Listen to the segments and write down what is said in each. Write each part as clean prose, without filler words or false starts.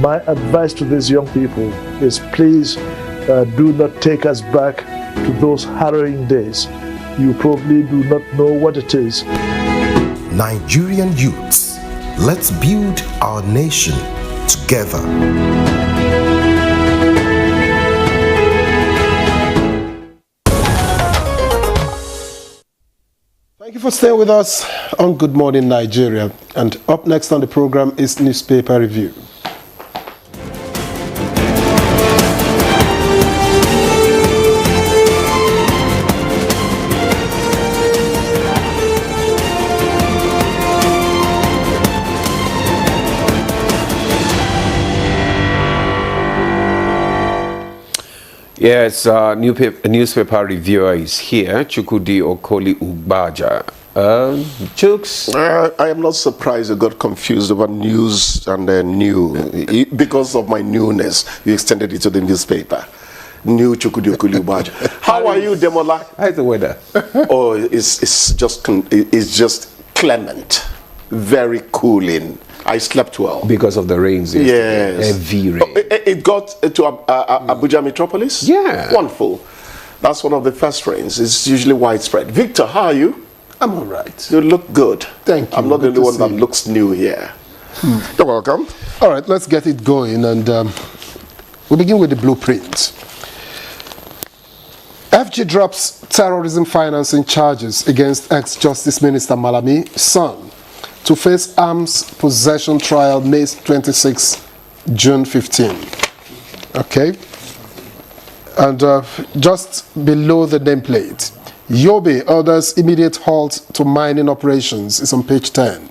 my advice to these young people is please do not take us back to those harrowing days. You probably do not know what it is. Nigerian youths, let's build our nation together. Thank you for staying with us on Good Morning Nigeria. And up next on the program is Newspaper Review. Yes, newspaper reviewer is here, Chukwudi Okoli Ugbaja. Chooks? I am not surprised you got confused over news and new. Because of my newness, you extended it to the newspaper. New Chukwudi Okoli Ugbaja. How are you, Demola? How's the weather? Oh, it's just clement, very cooling. I slept well. Because of the rains yesterday. Yes. Heavy rain. It got to Abuja metropolis? Yeah. Wonderful. That's one of the first rains. It's usually widespread. Victor, how are you? I'm all right. You look good. Thank you. I'm not the Good only to one see that you. looks new here. You're welcome. All right, let's get it going, and we'll begin with the blueprint. FG drops terrorism financing charges against ex-Justice Minister Malami's son to face arms possession trial May 26, June 15. Okay. And just below the nameplate, Yobe orders immediate halt to mining operations is on page 10.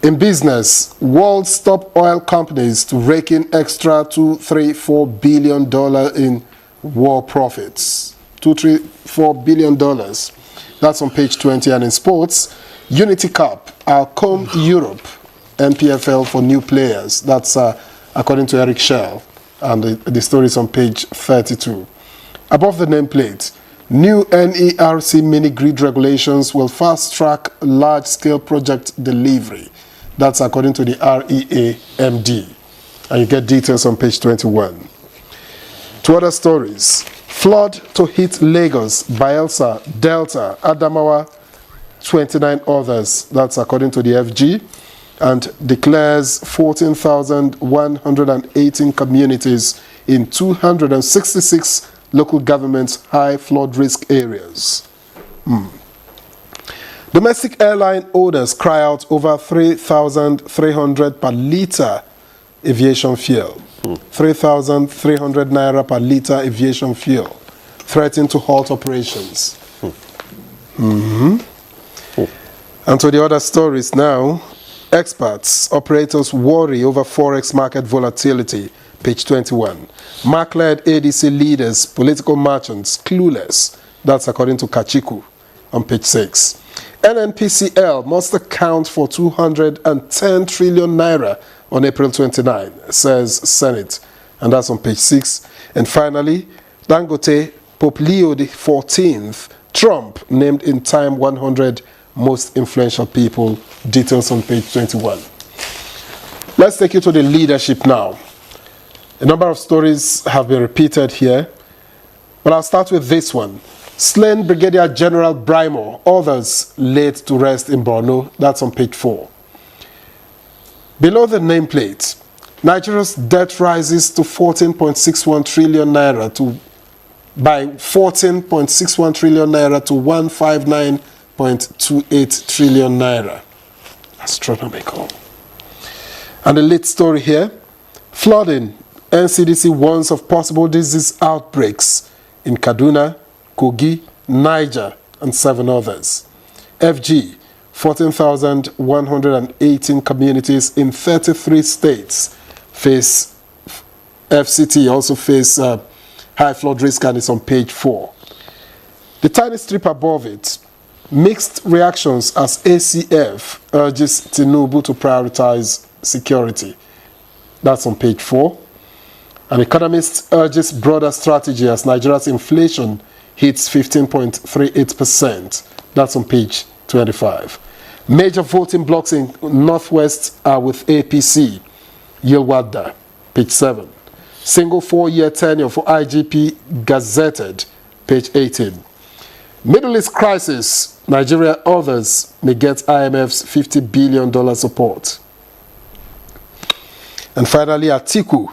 In business, world's top oil companies to rake in extra $234 billion in war profits. $234 billion. That's on page 20. And in sports, Unity Cup, Alcom Europe, NPFL for new players. That's according to Eric Schell. And the story is on page 32. Above the nameplate, new NERC mini-grid regulations will fast-track large-scale project delivery. That's according to the REA-MD. And you get details on page 21. Two other stories. Flood to hit Lagos, Bayelsa, Delta, Adamawa, 29 others. That's according to the FG. And declares 14,118 communities in 266 local governments high flood risk areas. Domestic airline owners cry out over 3,300 per litre aviation fuel. 3,300 naira per litre aviation fuel, threatening to halt operations. And to the other stories now. Experts, operators worry over forex market volatility, page 21. Mark-led ADC leaders, political merchants, clueless. That's according to Kachiku on page 6. NNPCL must account for 210 trillion naira on April 29, says Senate. And that's on page 6. And finally, Dangote, Pope Leo XIV, Trump named in Time 100 most influential people. Details on page 21. Let's take you to the leadership now. A number of stories have been repeated here, but I'll start with this one. Slain Brigadier General Brimo, others laid to rest in Borno. That's on page 4. Below the nameplate, Nigeria's debt rises to 14.61 trillion naira by 14.61 trillion naira to 159.28 trillion naira. Astronomical. And the lead story here, flooding. NCDC warns of possible disease outbreaks in Kaduna, Kogi, Niger, and 7 others. FG, 14,118 communities in 33 states face FCT, also face high flood risk, and it's on page 4. The tiny strip above it, mixed reactions as ACF urges Tinubu to prioritize security. That's on page 4. An economist urges broader strategy as Nigeria's inflation hits 15.38%. That's on page 25. Major voting blocks in Northwest are with APC. Yilwada, page 7. Single 4-year tenure for IGP gazetted, page 18. Middle East crisis, Nigeria others may get IMF's $50 billion support. And finally, Atiku,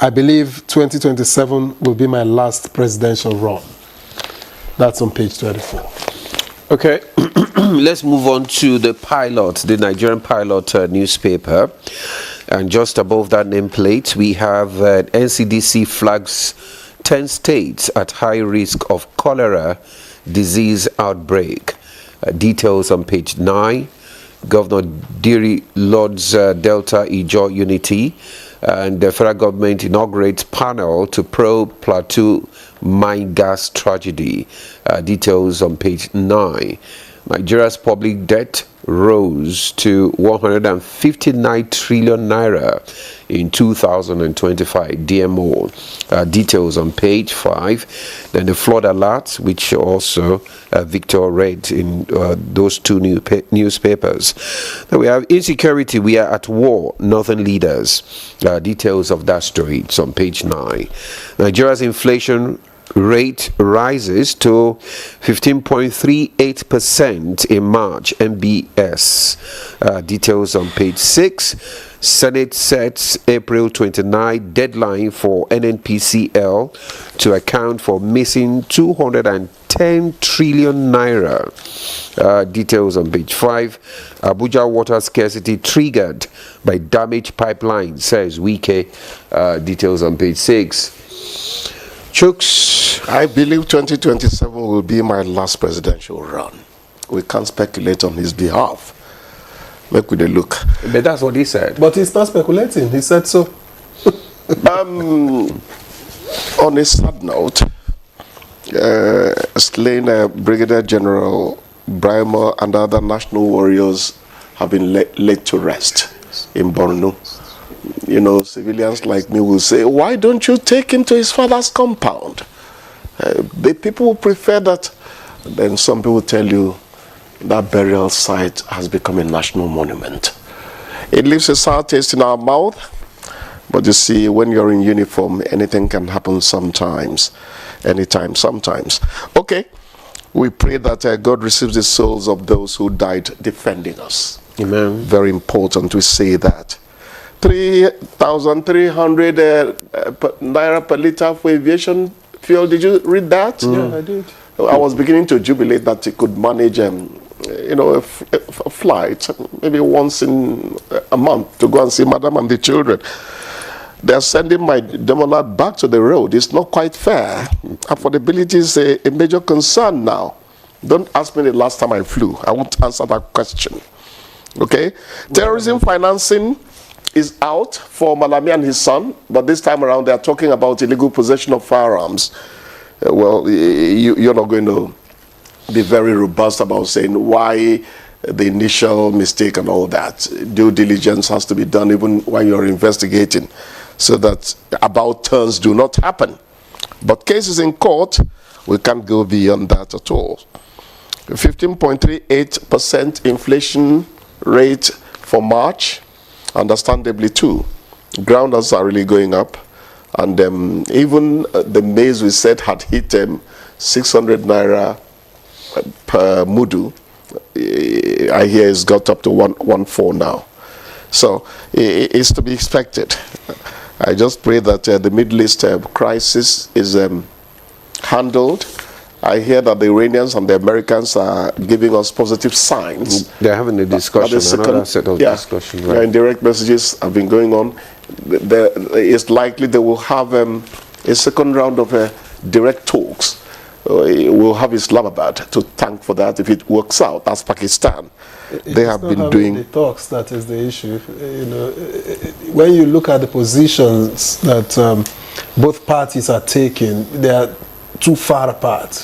I believe 2027 will be my last presidential run. That's on page 24. Okay, let's move on to the pilot, the Nigerian pilot newspaper. And just above that nameplate, we have NCDC flags 10 states at high risk of cholera disease outbreak. Details on page 9. Governor Diri Lord's Delta Ijaw Unity, and the federal government inaugurates panel to probe Plateau mine gas tragedy. Details on page 9. Nigeria's public debt rose to 159 trillion naira in 2025 DMO. Details on page 5. Then the flood alert, which also Victor read in those two newspapers. Then we have insecurity, we are at war, northern leaders. Details of that story, it's on page 9. Nigeria's inflation rate rises to 15.38% in March, MBS. Details on page 6. Senate sets April 29 deadline for NNPCL to account for missing 210 trillion naira. Details on page 5. Abuja water scarcity triggered by damaged pipeline, says Wike. Details on page 6. Chooks, I believe 2027 will be my last presidential run. We can't speculate on his behalf. Make with a look. but that's what he said. But he's not speculating. He said so. On a sad note, slain Brigadier General Brimo and other national warriors have been laid to rest in Borno. You know, civilians like me will say, why don't you take him to his father's compound? The people will prefer that. Then some people tell you that burial site has become a national monument. It leaves a sour taste in our mouth, but you see, when you're in uniform, anything can happen sometimes, anytime, sometimes. Okay, we pray that God receives the souls of those who died defending us. Amen. Very important to say that. 3,300 naira per liter for aviation fuel. Did you read that? Yeah, I did. I was beginning to jubilate that he could manage, you know, a flight maybe once in a month to go and see Madam and the children. They're sending my Demolad back to the road. It's not quite fair. Affordability is a major concern now. Don't ask me the last time I flew. I won't answer that question. Okay? Terrorism financing is out for Malami and his son, but this time around they are talking about illegal possession of firearms. Well, you're not going to be very robust about saying why the initial mistake and all that. Due diligence has to be done even when you're investigating, so that about turns do not happen. But cases in court, we can't go beyond that at all. 15.38% inflation rate for March, understandably too. Grounders are really going up. And even the maize we said had hit 600 naira per mudu. I hear it's got up to 114 now. So it's to be expected. I just pray that the Middle East crisis is handled. I hear that the Iranians and the Americans are giving us positive signs. They're having a discussion, another set of discussion. Right? Indirect messages have been going on. It's likely they will have a second round of direct talks. We'll have Islamabad to thank for that if it works out. That's Pakistan. They have been doing the talks. That is the issue. You know, when you look at the positions that both parties are taking, they are too far apart.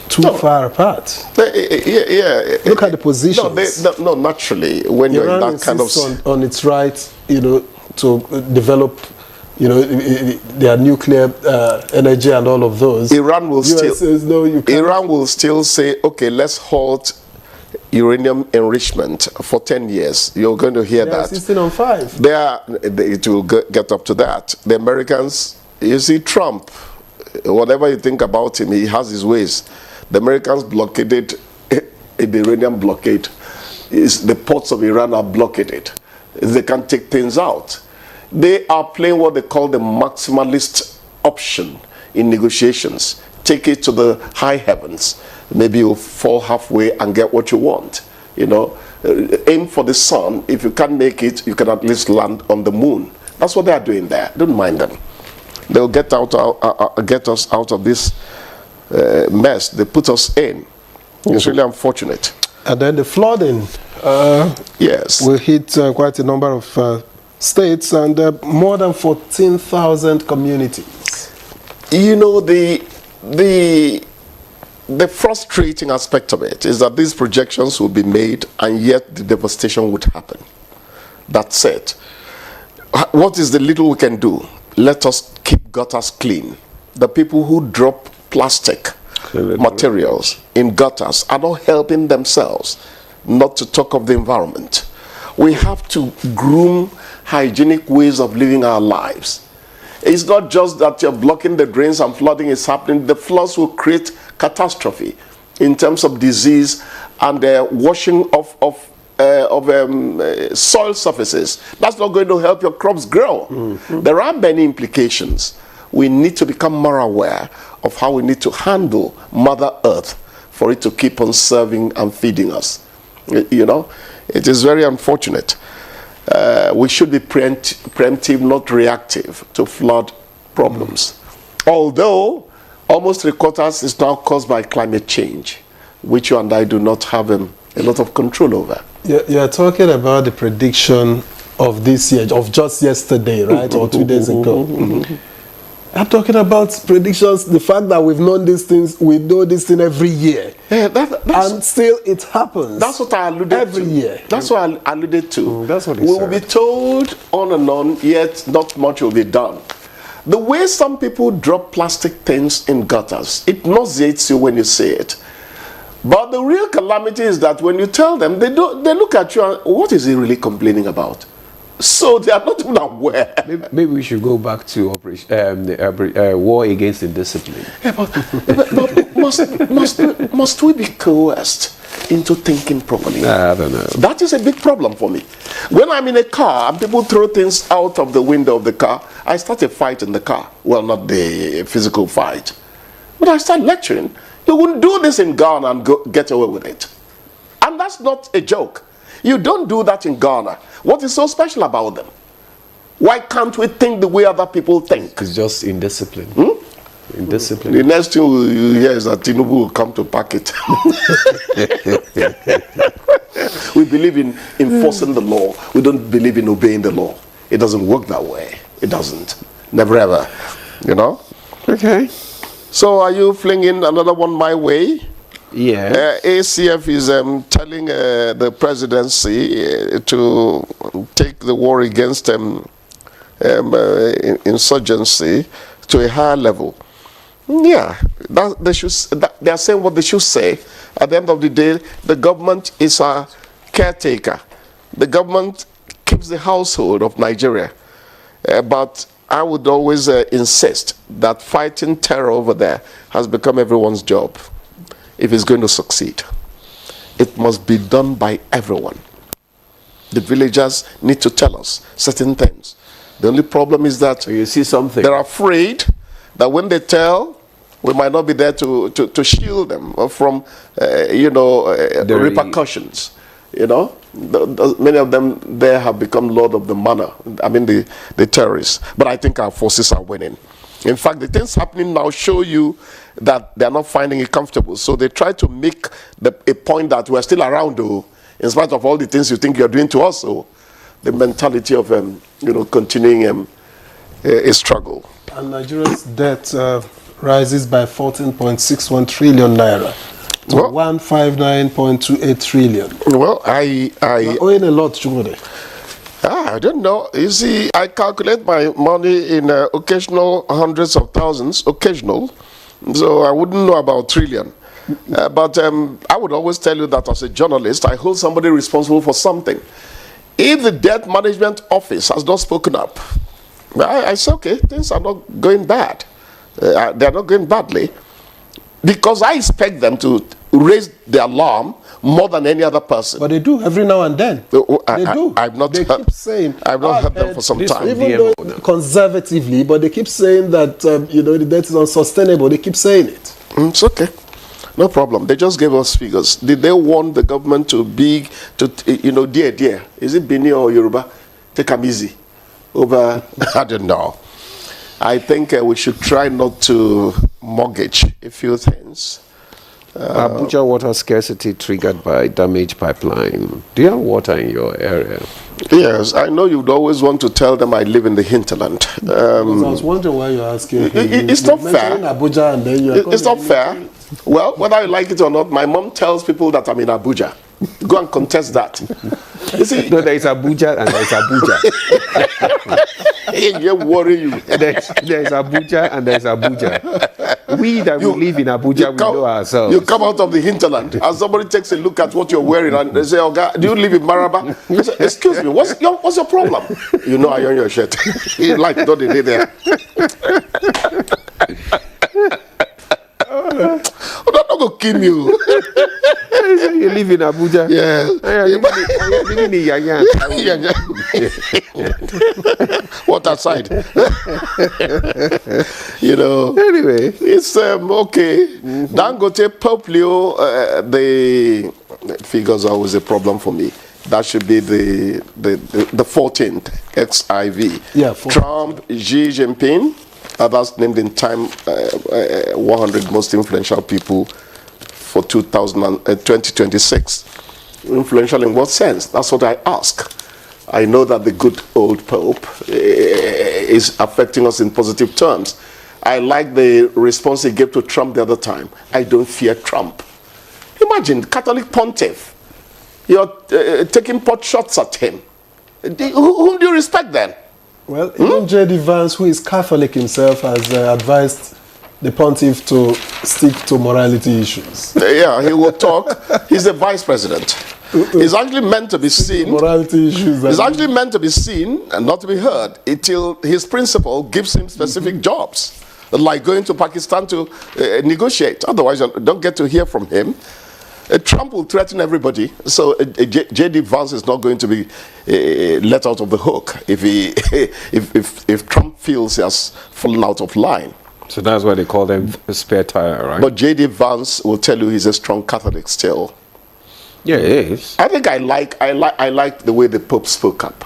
Far apart. Look at the positions. No, naturally, when you're in that kind of on its right, you know, to develop, you know, their nuclear energy and all of those. Iran will US still says, no, you can't. Iran will still say, okay, let's halt uranium enrichment for 10 years. You're going to hear that. 16 on 5. It will get up to that. The Americans, you see, Trump, whatever you think about him, he has his ways. The Americans blockaded the Iranian blockade. The ports of Iran are blockaded. They can take things out. They are playing what they call the maximalist option in negotiations. Take it to the high heavens. Maybe you'll fall halfway and get what you want. You know, aim for the sun. If you can't make it, you can at least land on the moon. That's what they are doing there. Don't mind them. They'll get us out of this mess they put us in. It's really unfortunate. And then the flooding yes, will hit quite a number of states and more than 14,000 communities. You know, the frustrating aspect of it is that these projections will be made and yet the devastation would happen. That's it. What is the little we can do? Let us keep gutters clean. The people who drop plastic materials in gutters are not helping themselves, not to talk of the environment. We have to groom hygienic ways of living our lives. It's not just that you're blocking the drains and flooding is happening. The floods will create catastrophe in terms of disease and washing of soil surfaces. That's not going to help your crops grow. Mm-hmm. There are many implications. We need to become more aware of how we need to handle Mother Earth for it to keep on serving and feeding us. You know, it is very unfortunate. We should be preemptive, not reactive to flood problems. Although almost 3/4 is now caused by climate change, which you and I do not have a lot of control over. You're talking about the prediction of this year, of just yesterday, right? Or 2 days ago. I'm talking about predictions, the fact that we've known these things, we know this thing every year. Yeah, and still it happens. That's what I alluded every to. year. That's what I alluded to. That's what we will be told on and on, yet not much will be done. The way some people drop plastic things in gutters, it nauseates you when you see it. But the real calamity is that when you tell them, they look at you and, what is he really complaining about? So they are not even aware. Maybe we should go back to war against indiscipline. Yeah, but must we be coerced into thinking properly? I don't know. That is a big problem for me. When I'm in a car and people throw things out of the window of the car, I start a fight in the car. Well, not the physical fight. But I start lecturing. You wouldn't do this in Ghana and get away with it. And that's not a joke. You don't do that in Ghana. What is so special about them? Why can't we think the way other people think? It's just indiscipline. Indiscipline. The next thing you hear is that Tinubu will come to pack it. We believe in enforcing the law. We don't believe in obeying the law. It doesn't work that way. It doesn't. Never ever. You know? Okay. So are you flinging another one my way? Yeah. ACF is telling the presidency to take the war against insurgency to a higher level. Yeah, they are saying what they should say. At the end of the day, the government is a caretaker. The government keeps the household of Nigeria. But I would always insist that fighting terror over there has become everyone's job. If it's going to succeed, it must be done by everyone. The villagers need to tell us certain things. The only problem is that you see something. They're afraid that when they tell, we might not be there to shield them from, the repercussions. You know, many of them there have become lord of the manor. I mean, the terrorists. But I think our forces are winning. In fact, the things happening now show you that they're not finding it comfortable. So they try to make a point that we're still around, though, in spite of all the things you think you're doing to us. So the mentality of, continuing a struggle. And Nigeria's debt rises by 14.61 trillion naira to 159.28 trillion. Well, I owing a lot, Chumode. I don't know. You see, I calculate my money in occasional hundreds of thousands, occasional. So I wouldn't know about trillion. But I would always tell you that as a journalist, I hold somebody responsible for something. If the debt management office has not spoken up, I say, okay, things are not going bad. They are not going badly. Because I expect them to raise the alarm more than any other person. But they do every now and then. They do. I've not they keep saying. I've not heard them for some time. Even though conservatively, but they keep saying that the debt is unsustainable. They keep saying it. It's okay. No problem. They just gave us figures. Did they want the government to be, dear? Is it Bini or Yoruba? Take them easy. Over, I don't know. I think we should try not to mortgage a few things. Abuja water scarcity triggered by damaged pipeline. Do you have water in your area? Yes, I know you'd always want to tell them I live in the hinterland. I was wondering why you're asking. It's not fair. Abuja and then it's not fair. Well, whether you like it or not, my mom tells people that I'm in Abuja. Go and contest that. You see, no, there is Abuja and there is Abuja. You worry you. There's Abuja and there's Abuja. We that live in Abuja, we know ourselves. You come out of the hinterland and somebody takes a look at what you're wearing and they say, "Oh God, do you live in Maraba?" I say, "Excuse me, what's your problem?" You know I own your shirt. You like what they did there. Oh, that's not going to kill you. You live in Abuja? Yeah. You live in Yanya. What aside? Anyway. It's okay. Dangote Poplio, the figures are always a problem for me. That should be the 14th XIV. Yeah. Trump, Xi Jinping. That's named in Time 100 most influential people for 2026. Influential in what sense? That's what I ask. I know that the good old Pope is affecting us in positive terms. I like the response he gave to Trump the other time. I don't fear Trump. Imagine, Catholic pontiff. You're taking pot shots at him. Whom do you respect then? Well, even J.D. Vance, who is Catholic himself, has advised the pontiff to stick to morality issues. Yeah, he will talk. He's the vice president. He's actually meant to be seen. Morality issues. He's actually meant to be seen and not to be heard until his principal gives him specific jobs, like going to Pakistan to negotiate. Otherwise, you don't get to hear from him. Trump will threaten everybody, so J.D. Vance is not going to be let out of the hook if Trump feels he has fallen out of line. So that's why they call them a spare tire, right? But J.D. Vance will tell you he's a strong Catholic still. Yeah, it is. I think I like the way the Pope spoke up,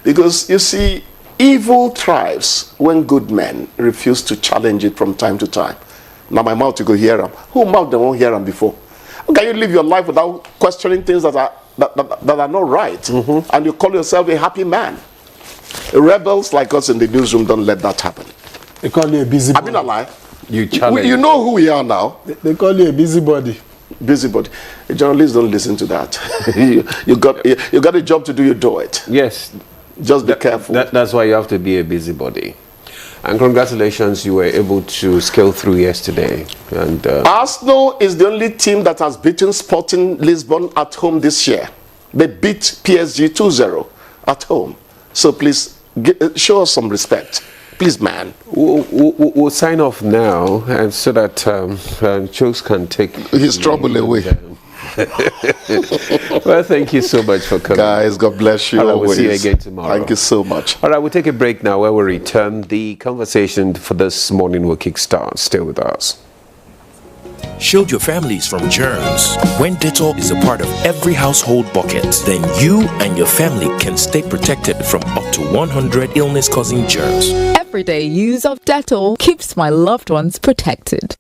because you see, evil thrives when good men refuse to challenge it from time to time. Now my mouth you go hear him. Who mouth they won't hear him before? How can you live your life without questioning things that are not right? And you call yourself a happy man? Rebels like us in the newsroom don't let that happen. They call you a busybody. I've been a lie. You challenge. You know who we are now. They call you a busybody. Busybody. Journalists don't listen to that. you got a job to do, you do it. Yes. Just be careful. That's why you have to be a busybody. And congratulations, you were able to scale through yesterday. And Arsenal is the only team that has beaten Sporting Lisbon at home this year. They beat PSG 2-0 at home. So please, show us some respect. Please, man. We'll sign off now, and so that Chokes can take his trouble away. Well, thank you so much for coming. Guys, God bless you. We'll see you again tomorrow. Thank you so much. All right, we'll take a break now. Where we return, the conversation for this morning will kickstart. Stay with us. Shield your families from germs. When Dettol is a part of every household bucket, then you and your family can stay protected from up to 100 illness-causing germs. Everyday use of Dettol keeps my loved ones protected.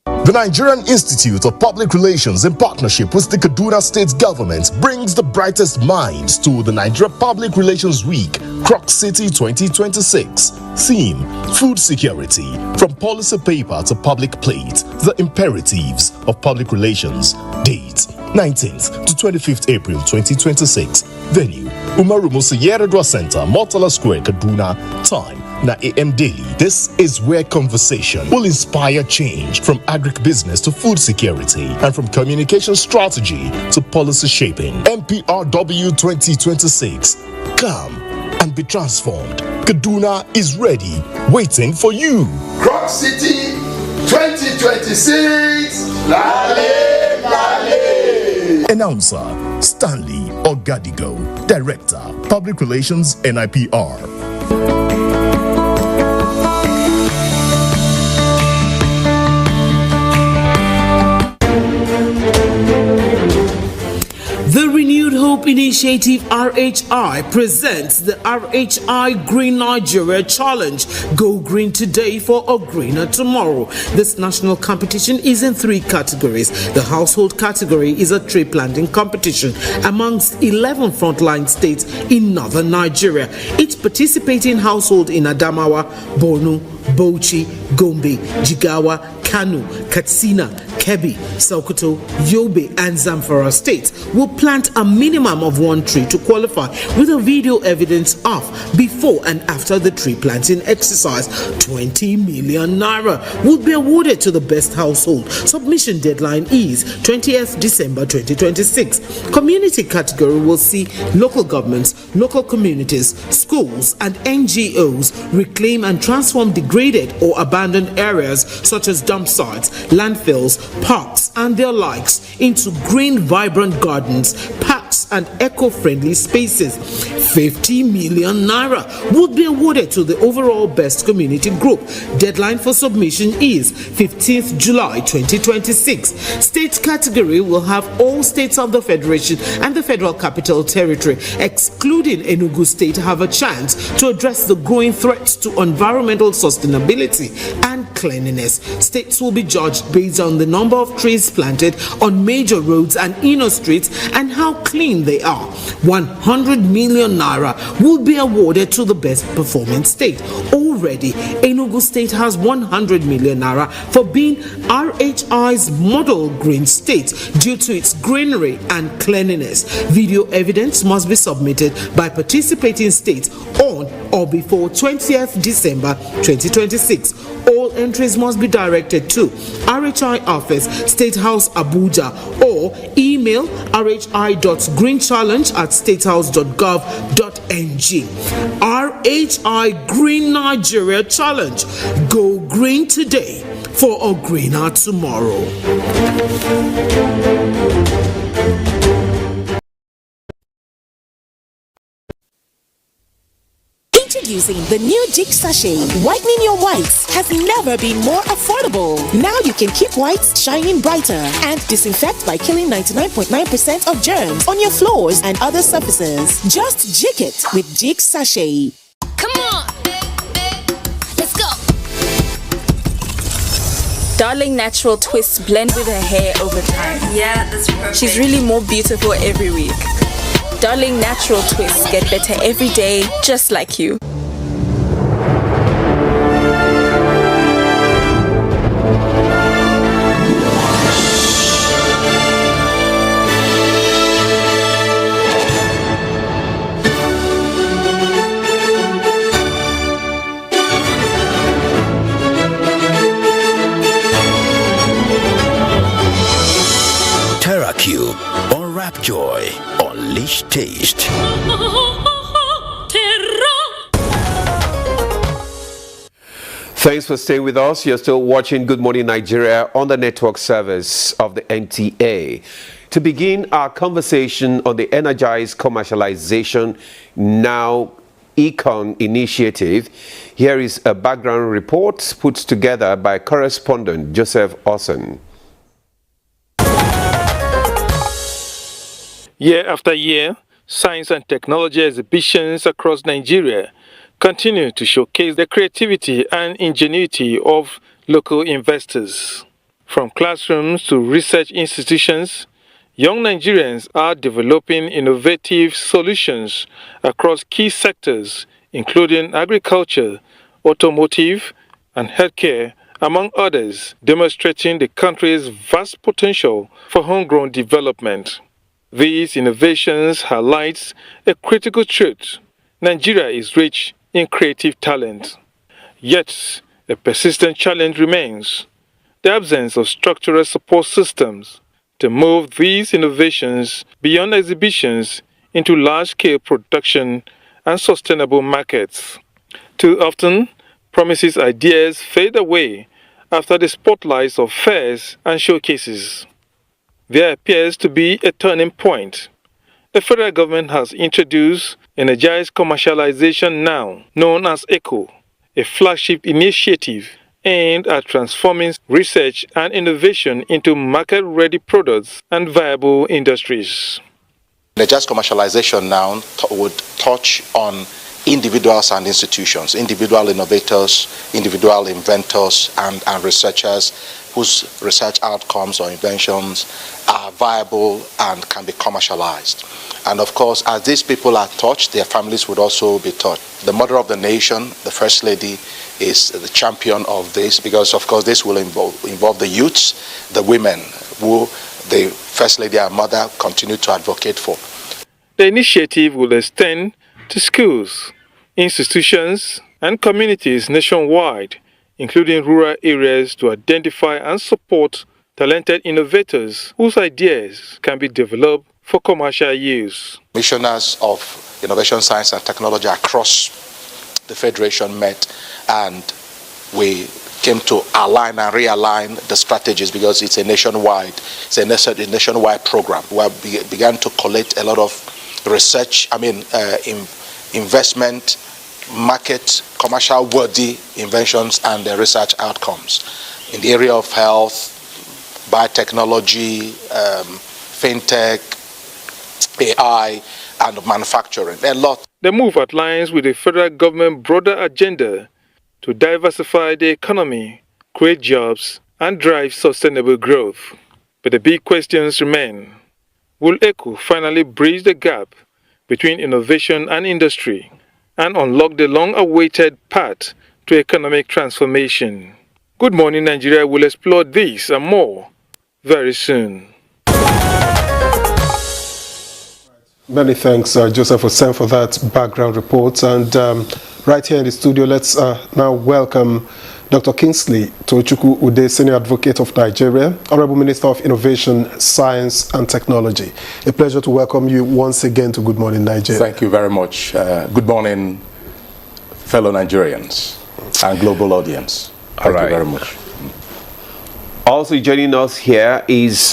The Nigerian Institute of Public Relations, in partnership with the Kaduna State Government, brings the brightest minds to the Nigeria Public Relations Week, Croc City 2026. Theme: Food Security. From policy paper to public plate, the imperatives of public relations. Date: 19th to 25th April 2026. Venue: Umaru Musa Yeredwa Center, Murtala Square, Kaduna. Time: 9 a.m. daily. This is where conversation will inspire change, from agriculture agribusiness to food security, and from communication strategy to policy shaping. MPRW 2026. Come and be transformed. Kaduna is ready, waiting for you. Croc City 2026. Lale, lale. Announcer Stanley Ogadigo, Director, Public Relations, NIPR. The Renewed Hope Initiative RHI presents the RHI Green Nigeria Challenge. Go green today for a greener tomorrow. This national competition is in 3 categories. The household category is a tree planting competition amongst 11 frontline states in northern Nigeria. Each participating household in Adamawa, Borno, Bauchi, Gombe, Jigawa, Kano, Katsina, Kebbi, Sokoto, Yobe, and Zamfara states will plant a minimum of 1 tree to qualify, with a video evidence of before and after the tree planting exercise. 20 million naira will be awarded to the best household. Submission deadline is 20th December 2026. Community category will see local governments, local communities, schools, and NGOs reclaim and transform degraded or abandoned areas such as dump sites, landfills, parks, and their likes into green, vibrant gardens, parks, and eco-friendly spaces. 50 million naira would be awarded to the overall best community group. Deadline for submission is 15th July 2026. State category will have all states of the Federation and the Federal Capital Territory, excluding Enugu State, have a chance to address the growing threats to environmental sustainability and cleanliness. States will be judged based on the number of trees planted on major roads and inner streets and how clean they are. 100 million naira will be awarded to the best performing state. Already, Enugu State has 100 million naira for being RHI's model green state due to its greenery and cleanliness. Video evidence must be submitted by participating states on or before 20th December 2026. All entries must be directed to RHI Office, State House, Abuja, or email rhi.greenchallenge@statehouse.gov.ng. RHI Green Nigeria Challenge. Go green today for a greener tomorrow. Introducing the new Jig Sachet. Whitening your whites has never been more affordable. Now you can keep whites shining brighter and disinfect by killing 99.9% of germs on your floors and other surfaces. Just jig it with Jig Sachet. Come on, let's go. Darling natural twists blend with her hair over time. Yeah, that's perfect. She's really more beautiful every week. Darling natural twists get better every day, just like you. TerraCube, unwrap joy, unleash taste. Thanks for staying with us. You're still watching Good Morning Nigeria on the network service of the NTA. To begin our conversation on the Energized Commercialization Now Econ initiative, here is a background report put together by correspondent Joseph Orson. Year after year, science and technology exhibitions across Nigeria continue to showcase the creativity and ingenuity of local investors. From classrooms to research institutions, young Nigerians are developing innovative solutions across key sectors, including agriculture, automotive, and healthcare, among others, demonstrating the country's vast potential for homegrown development. These innovations highlight a critical truth: Nigeria is rich in creative talent. Yet, a persistent challenge remains: the absence of structural support systems to move these innovations beyond exhibitions into large-scale production and sustainable markets. Too often, promises ideas fade away after the spotlights of fairs and showcases. There appears to be a turning point. The federal government has introduced Energized Commercialization Now, known as ECO, a flagship initiative aimed at transforming research and innovation into market-ready products and viable industries. Energized Commercialization Now would touch on individuals and institutions, individual innovators, individual inventors, and researchers whose research outcomes or inventions are viable and can be commercialized. And of course, as these people are touched, their families would also be touched. The mother of the nation, the First Lady, is the champion of this because, of course, this will involve the youths, the women, who the First Lady and mother continue to advocate for. The initiative will extend to schools, institutions, and communities nationwide, including rural areas, to identify and support talented innovators whose ideas can be developed for commercial use. Commissioners of Innovation, Science and Technology across the Federation met, and we came to align and realign the strategies because it's a nationwide program where we began to collect a lot of research, investment, market, commercial worthy inventions and research outcomes in the area of health, biotechnology, fintech, AI, and manufacturing. A lot. The move aligns with the federal government's broader agenda to diversify the economy, create jobs, and drive sustainable growth. But the big questions remain. Will ECO finally bridge the gap between innovation and industry and unlock the long-awaited path to economic transformation? Good Morning Nigeria will explore this and more very soon. Many thanks, Joseph Hussein, for that background report. And right here in the studio, let's now welcome Dr. Kingsley Tochukwu Ude, Senior Advocate of Nigeria, Honorable Minister of Innovation, Science and Technology. A pleasure to welcome you once again to Good Morning Nigeria. Thank you very much. Good morning, fellow Nigerians and global audience. Thank you very much. Also joining us here is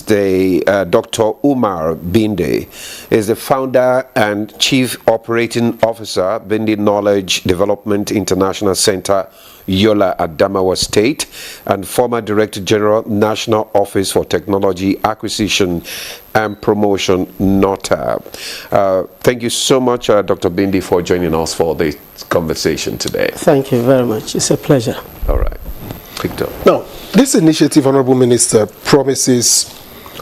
the Dr. Umar Binde, is the founder and chief operating officer, Binde Knowledge Development International Center, Yola, Adamawa State, and former Director General, National Office for Technology Acquisition and Promotion, NOTAB. Thank you so much, Dr. Binde, for joining us for this conversation today. Thank you very much. It's a pleasure. All right. Victor. Now, this initiative, Honorable Minister, promises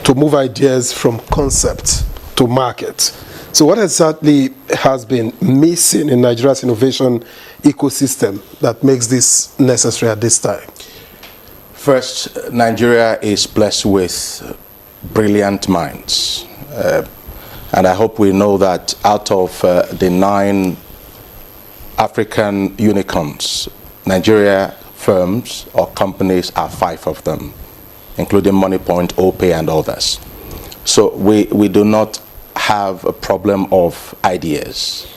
to move ideas from concept to market. So what exactly has been missing in Nigeria's innovation ecosystem that makes this necessary at this time? First, Nigeria is blessed with brilliant minds. And I hope we know that out of the 9 African unicorns, Nigeria firms or companies are 5 of them, including MoneyPoint, OPay, and others. So we do not have a problem of ideas.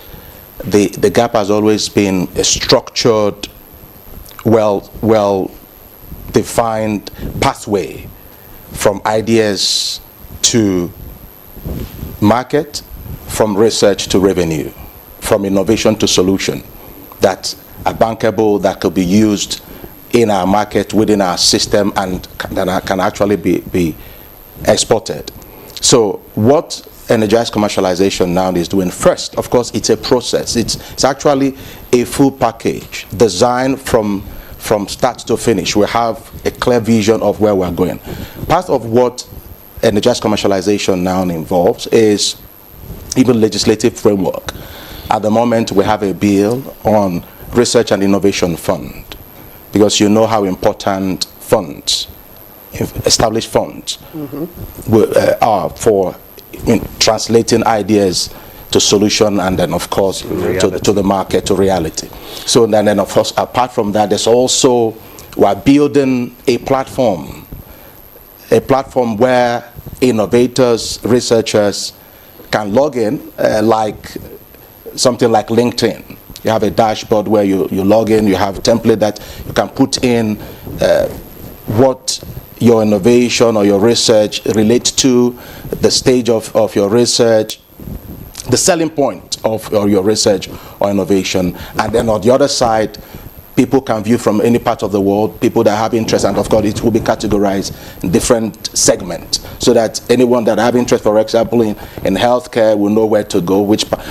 The gap has always been a structured, well-defined pathway from ideas to market, from research to revenue, from innovation to solution that are bankable, that could be used in our market, within our system, and can actually be exported. So what Energized Commercialization Now is doing, first, of course, it's a process. It's actually a full package designed from start to finish. We have a clear vision of where we're going. Part of what Energized Commercialization Now involves is even legislative framework. At the moment, we have a bill on Research and Innovation Fund, because you know how important funds, established funds, are for translating ideas to solution, and then of course to the market, to reality. So and then of course, apart from that, there's also, we're building a platform where innovators, researchers can log in, like something like LinkedIn. You have a dashboard where you log in, you have a template that you can put in what your innovation or your research relates to, the stage of your research, the selling point of your research or innovation. And then on the other side, people can view from any part of the world, people that have interest, and of course it will be categorized in different segments, so that anyone that have interest, for example, in healthcare will know where to go,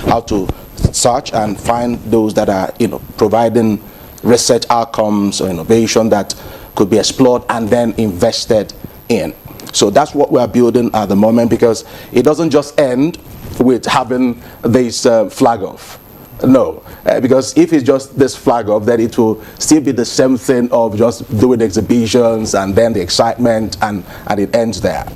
how to search and find those that are providing research outcomes or innovation that could be explored and then invested in. So that's what we are building at the moment, because it doesn't just end with having this flag off. No, because if it's just this flag off, then it will still be the same thing of just doing exhibitions and then the excitement, and it ends there.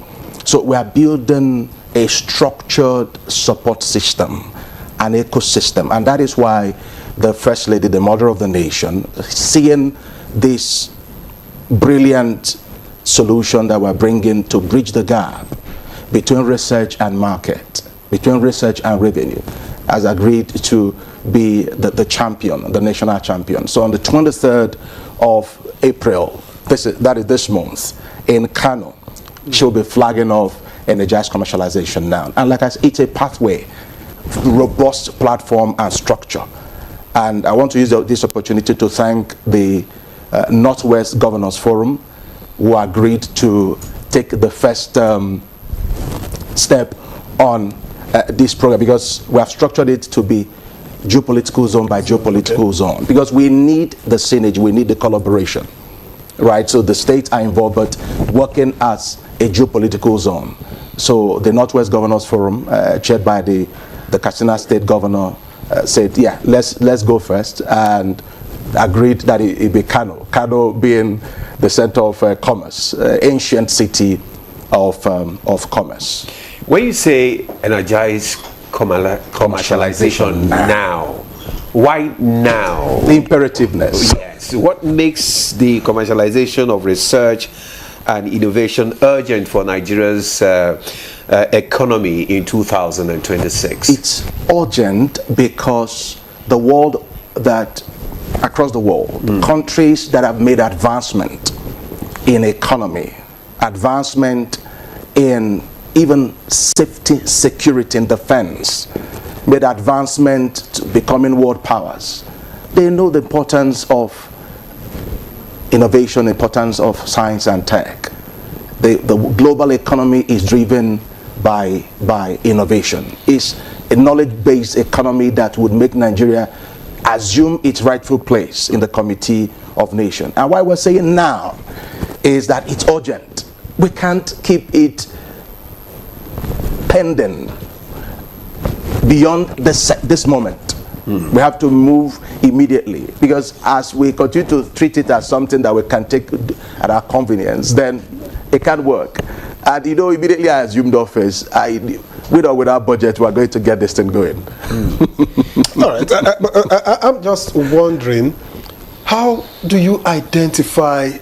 So we are building a structured support system, an ecosystem, and that is why the First Lady, the Mother of the Nation, seeing this brilliant solution that we're bringing to bridge the gap between research and market, between research and revenue, has agreed to be the champion, the national champion. So on the 23rd of April, that is this month, in Kano, she'll be flagging off energized commercialization now. And like I said, it's a pathway, robust platform and structure. And I want to use this opportunity to thank the Northwest Governors Forum, who agreed to take the first step on this program, because we have structured it to be geopolitical zone by geopolitical zone, because we need the synergy, we need the collaboration, right? So the states are involved, but working as a geopolitical zone. So the Northwest Governors Forum, chaired by the Katsina State Governor, said, yeah, let's go first, and agreed that it be Kano. Kano being the center of commerce, ancient city of commerce. When you say energize commercialization now, why now? The imperativeness. Yes. What makes the commercialization of research and innovation urgent for Nigeria's economy in 2026? It's urgent because the world across the world, countries that have made advancement in economy, advancement in even safety, security, and defense, made advancement to becoming world powers. They know the importance of innovation, the importance of science and tech. The global economy is driven by innovation. It's a knowledge-based economy that would make Nigeria assume its rightful place in the Committee of Nations. And why we're saying now is that it's urgent. We can't keep it pending beyond this moment. We have to move immediately, because as we continue to treat it as something that we can take at our convenience, then it can't work. And immediately I assumed office, with or without budget, we're going to get this thing going. All right, I'm just wondering, how do you identify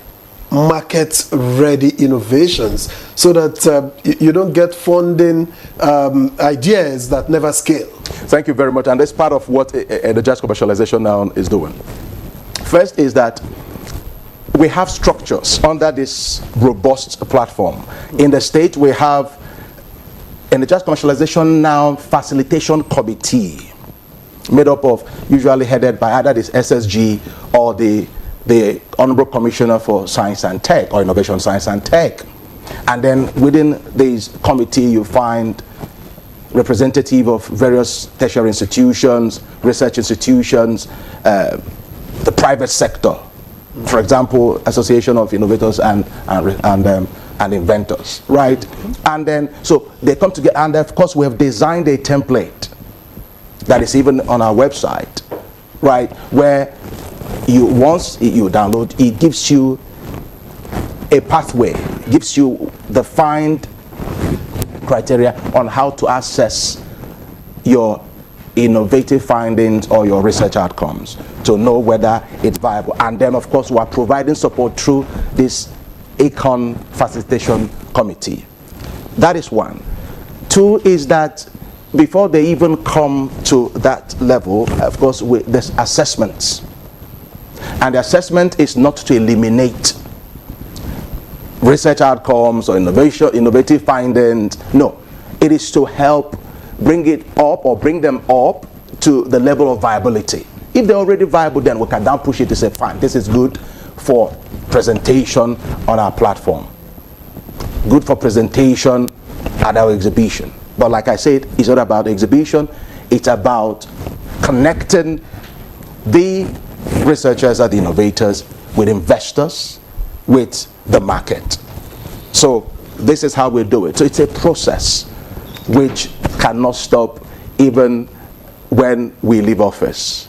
market-ready innovations so that you don't get funding ideas that never scale? Thank you very much, and that's part of what energized commercialization now is doing. First is that we have structures under this robust platform. In the state, we have energized commercialization now facilitation committee, made up of, usually headed by either this SSG or the Honorable Commissioner for Science and Tech, or Innovation, Science and Tech. And then within this committee, you find representative of various tertiary institutions, research institutions, the private sector. For example, Association of Innovators and Inventors, right? And then, so they come together, and of course we have designed a template that is even on our website, right? Where once you download, it gives you a pathway, gives you defined criteria on how to access your innovative findings or your research outcomes to know whether it's viable. And then, of course, we are providing support through this Econ Facilitation Committee. That is one. Two is that before they even come to that level, of course, there's assessments. And the assessment is not to eliminate research outcomes or innovative findings. No, it is to help bring it up or bring them up to the level of viability. If they're already viable, then we can now push it to say, fine, this is good for presentation on our platform, good for presentation at our exhibition. But like I said, it's not about exhibition, it's about connecting the researchers and the innovators with investors, with the market. So this is how we do it. So it's a process which cannot stop even when we leave office.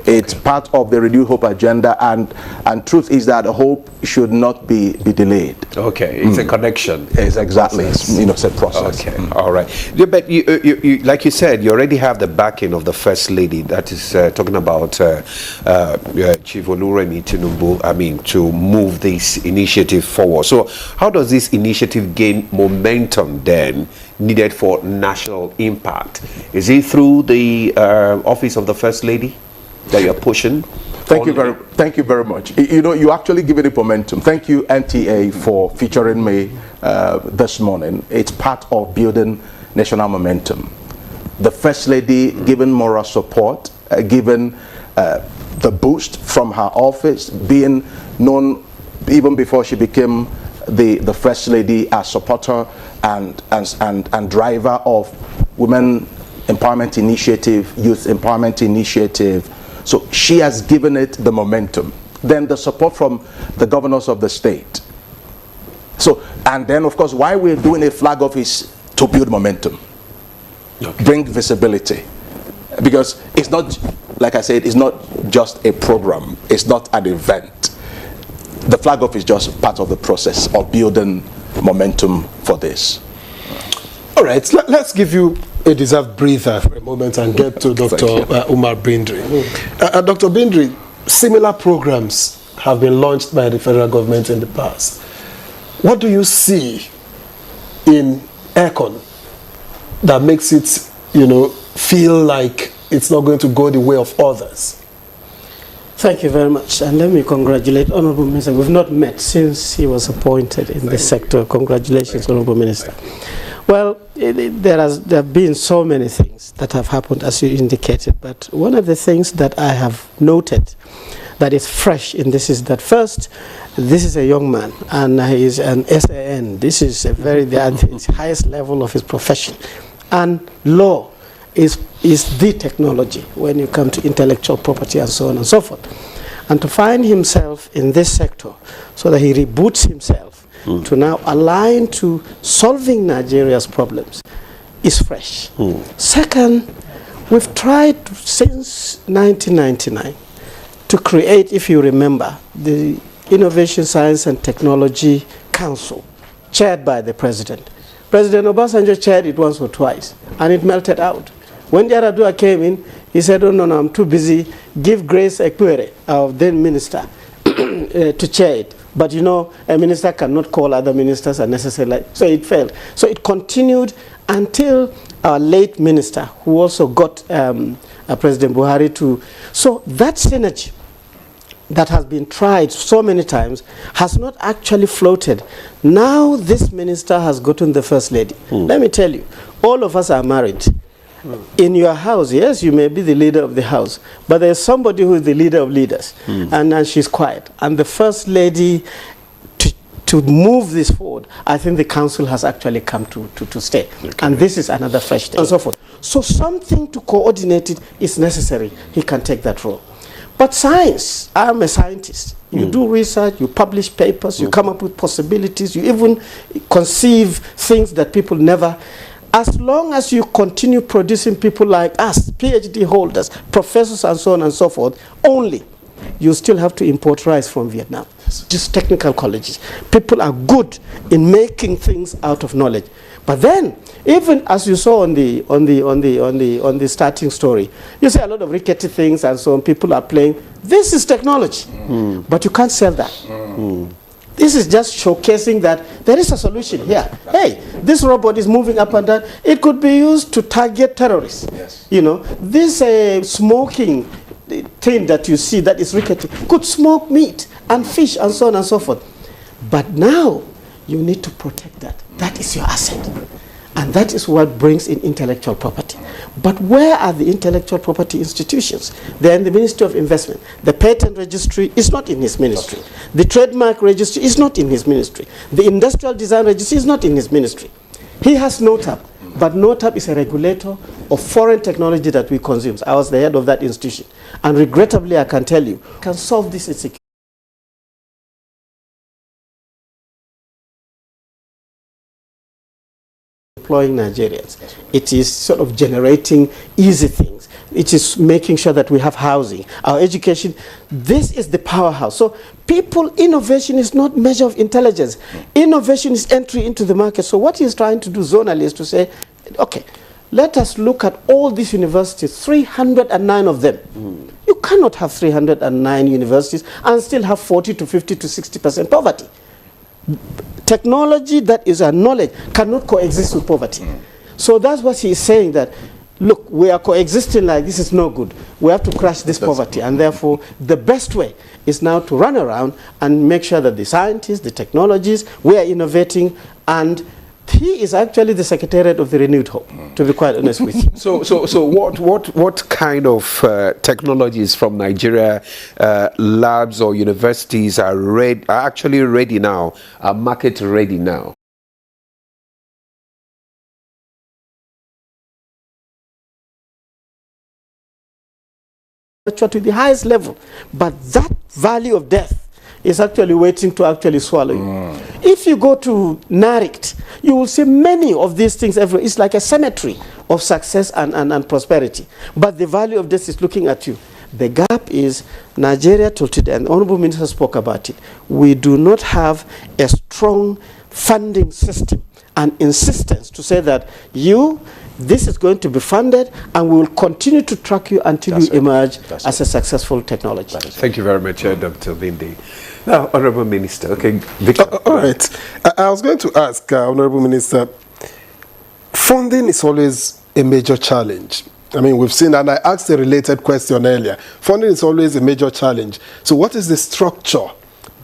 It's part of the Renewed Hope agenda, and truth is that hope should not be delayed. Okay, it's a connection. It's exactly, it's a process. Okay, all right. Yeah, but you, like you said, you already have the backing of the First Lady. That is talking about Chief Oluremi Tinubu, to move this initiative forward. So how does this initiative gain momentum then needed for national impact? Is it through the office of the First Lady that you're pushing? Thank you very much. You actually give it a momentum. Thank you, NTA, for featuring me this morning. It's part of building national momentum. The First Lady given moral support, given the boost from her office, being known even before she became the First Lady as supporter and driver of Women Empowerment Initiative, Youth Empowerment Initiative. So she has given it the momentum. Then the support from the governors of the state. So, and then of course, why we're doing a flag off is to build momentum, bring visibility. Because it's not, like I said, it's not just a program, it's not an event. The flag off is just part of the process of building momentum for this. All right, let's give you a deserved breather for a moment and get to Dr. Umar Bindri. Dr. Bindri, similar programs have been launched by the federal government in the past. What do you see in Econ that makes it, feel like it's not going to go the way of others? Thank you very much, and let me congratulate Honorable Minister. We've not met since he was appointed in this sector. Congratulations, Honorable Minister. Well, there have been so many things that have happened, as you indicated, but one of the things that I have noted that is fresh in this is that first, this is a young man, and he is an SAN. This is the highest level of his profession, and law is the technology when you come to intellectual property and so on and so forth. And to find himself in this sector so that he reboots himself to now align to solving Nigeria's problems is fresh. Second, we've tried since 1999 to create, if you remember, the Innovation, Science and Technology Council, chaired by the President. President Obasanjo chaired it once or twice, and it melted out. When Yaradua came in, he said, oh, no, I'm too busy. Give Grace Ekwere, our then minister, to chair it. But a minister cannot call other ministers unnecessarily. So it failed. So it continued until our late minister, who also got President Buhari to. So that synergy that has been tried so many times has not actually floated. Now this minister has gotten the First Lady. Let me tell you, all of us are married. In your house, yes, you may be the leader of the house, but there's somebody who is the leader of leaders, and she's quiet. And the First Lady, to move this forward, I think the council has actually come to stay. Okay. And this is another fresh thing, and so forth. So something to coordinate it is necessary. He can take that role. But science, I'm a scientist. You do research, you publish papers, you come up with possibilities, you even conceive things that people never. As long as you continue producing people like us, PhD holders, professors and so on and so forth, only, you still have to import rice from Vietnam. Just technical colleges. People are good in making things out of knowledge. But then, even as you saw on the starting story, you see a lot of rickety things and so on. People are playing. This is technology, but you can't sell that. This is just showcasing that there is a solution here. Hey, this robot is moving up and down. It could be used to target terrorists. Yes. You know, this smoking thing that you see that is rickety could smoke meat and fish and so on and so forth. But now you need to protect that. That is your asset. And that is what brings in intellectual property. But where are the intellectual property institutions? They're in the Ministry of Investment. The patent registry is not in his ministry. The trademark registry is not in his ministry. The industrial design registry is not in his ministry. He has NOTAP, but NOTAP is a regulator of foreign technology that we consume. I was the head of that institution. And regrettably, I can tell you, can solve this insecurity. Employing Nigerians. It is sort of generating easy things. It is making sure that we have housing, our education. This is the powerhouse. So innovation is not measure of intelligence. Innovation is entry into the market. So what he's trying to do zonally is to say, okay, let us look at all these universities, 309 of them. You cannot have 309 universities and still have 40 to 50 to 60% poverty. Technology that is a knowledge cannot coexist with poverty. So that's what he is saying, that look, we are coexisting like this is no good. We have to crush this poverty, and therefore the best way is now to run around and make sure that the scientists, the technologies, we are innovating, and he is actually the Secretariat of the Renewed Hope, to be quite honest with you. So what kind of technologies from Nigeria labs or universities are actually ready now, are market ready now? To the highest level, but that value of death is actually waiting to actually swallow you. If you go to Narikt, you will see many of these things everywhere. It's like a cemetery of success and prosperity. But the value of this is looking at you. The gap is Nigeria till today, and the Honorable Minister spoke about it. We do not have a strong funding system and insistence to say that this is going to be funded, and we will continue to track you until you emerge as a successful technology. Thank you very much, Dr. Bindi. Now, Honorable Minister, okay, Victor. All right. I was going to ask, Honorable Minister, funding is always a major challenge. I mean, we've seen, and I asked a related question earlier, funding is always a major challenge. So what is the structure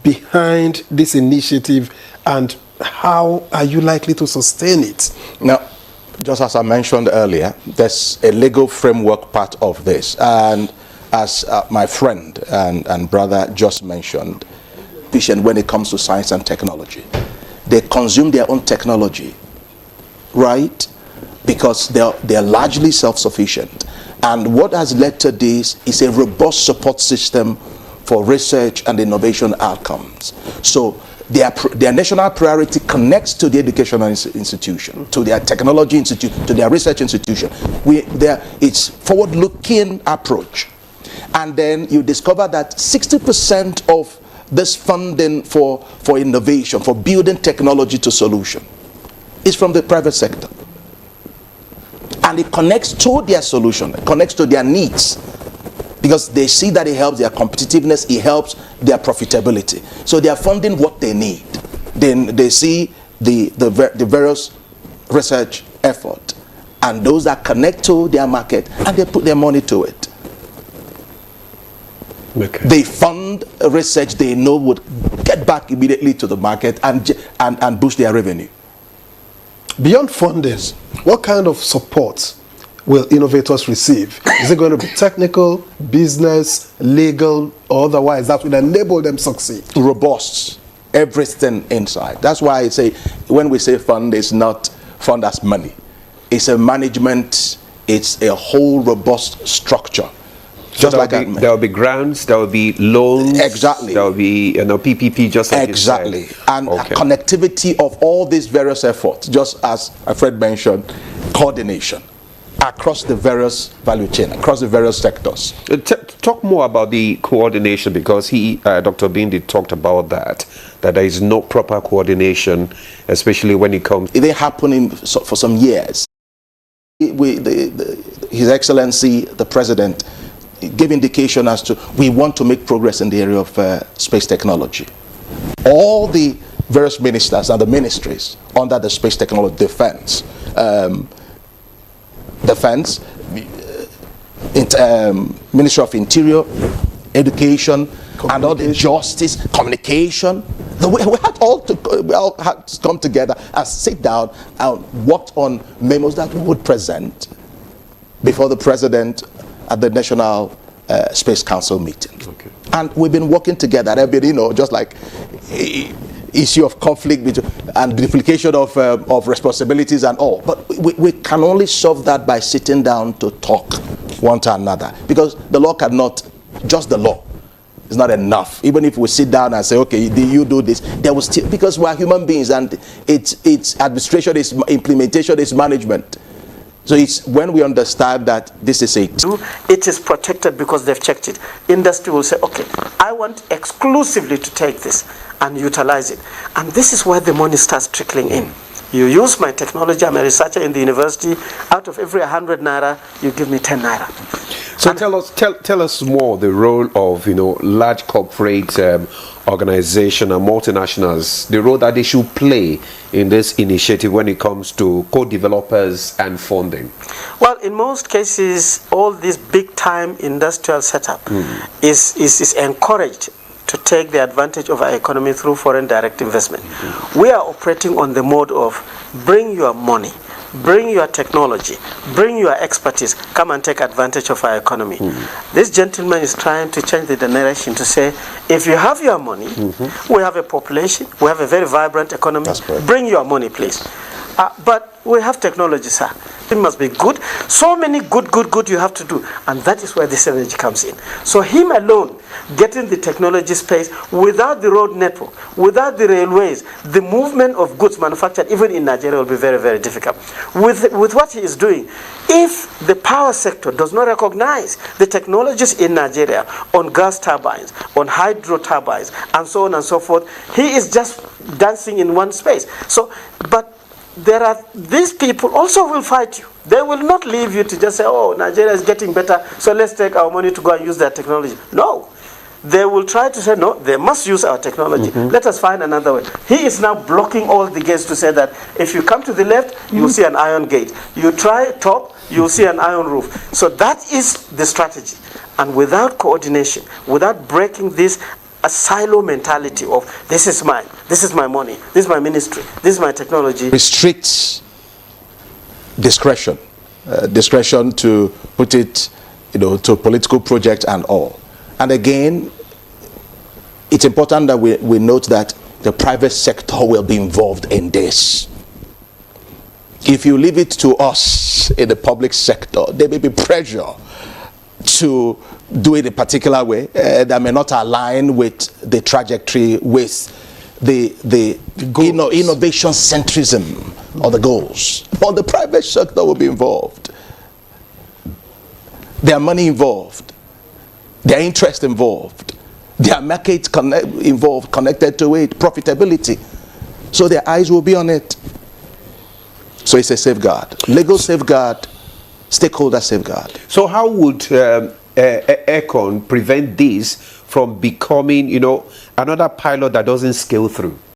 behind this initiative, and how are you likely to sustain it? Now, just as I mentioned earlier, there's a legal framework part of this. And as my friend and brother just mentioned, when it comes to science and technology, they consume their own technology, right? Because they're largely self-sufficient. And what has led to this is a robust support system for research and innovation outcomes. So their national priority connects to the educational institution, to their technology institute, to their research institution. It's forward-looking approach. And then you discover that 60% of this funding for innovation, for building technology to solution, is from the private sector. And it connects to their solution, it connects to their needs, because they see that it helps their competitiveness, it helps their profitability. So they are funding what they need. Then they see the various research effort, and those that connect to their market, and they put their money to it. Okay. They fund research they know would get back immediately to the market and boost their revenue. Beyond funding, what kind of support will innovators receive? Is it going to be technical, business, legal, or otherwise that will enable them succeed? Robust, everything inside. That's why I say, when we say fund, it's not fund as money. It's a management, it's a whole robust structure. So just like there will be grants, there will be loans. Exactly. There will be PPP, just like exactly. And connectivity of all these various efforts, just as Fred mentioned, coordination. across the various value chain, across the various sectors. Talk more about the coordination, because Dr. Bindi talked about that there is no proper coordination, especially when it comes. It didn't happen for some years. His Excellency, the President, gave indication as to we want to make progress in the area of space technology. All the various ministers and the ministries under the space technology, defense, Ministry of Interior, Education, and all the justice, communication. We all had to come together and sit down and work on memos that we would present before the President at the National Space Council meeting. Okay. And we've been working together. There have been, just like issue of conflict and duplication of responsibilities and all. But we can only solve that by sitting down to talk one to another. Because the law cannot, just the law is not enough. Even if we sit down and say, okay, you do this, there will still, because we are human beings and it's administration, is implementation, is management. So it's when we understand that this is it is protected because they've checked it. Industry will say, okay, I want exclusively to take this and utilize it. And this is where the money starts trickling in. You use my technology, I'm a researcher in the university, out of every 100 naira, you give me 10 naira. So tell us more the role of large corporate organization and multinationals, the role that they should play in this initiative when it comes to co-developers and funding. Well, in most cases, all this big-time industrial setup is encouraged to take the advantage of our economy through foreign direct investment. We are operating on the mode of bring your money, bring your technology, bring your expertise, come and take advantage of our economy. This gentleman is trying to change the narration to say, if you have your money, we have a population, we have a very vibrant economy, bring your money, please. But we have technology, sir. It must be good. So many good you have to do. And that is where this energy comes in. So him alone, getting the technology space, without the road network, without the railways, the movement of goods manufactured, even in Nigeria, will be very, very difficult. With what he is doing, if the power sector does not recognize the technologies in Nigeria on gas turbines, on hydro turbines, and so on and so forth, he is just dancing in one space. But these people also will fight you. They will not leave you to just say, oh, Nigeria is getting better, so let's take our money to go and use their technology. No. They will try to say, no, they must use our technology. Let us find another way. He is now blocking all the gates to say that if you come to the left, you'll see an iron gate. You try top, you'll see an iron roof. So that is the strategy. And without coordination, without breaking this a silo mentality of this is mine, this is my money, this is my ministry, this is my technology. Restricts discretion to put it, to political projects and all. And again, it's important that we note that the private sector will be involved in this. If you leave it to us in the public sector, there may be pressure to do it a particular way that may not align with the trajectory, with the innovation centrism or the goals. But the private sector will be involved. Their money involved, their interest involved, their market involved, connected to it, profitability. So their eyes will be on it. So it's a safeguard, legal safeguard, stakeholder safeguard. So how would ECON prevent this from becoming, another pilot that doesn't scale through?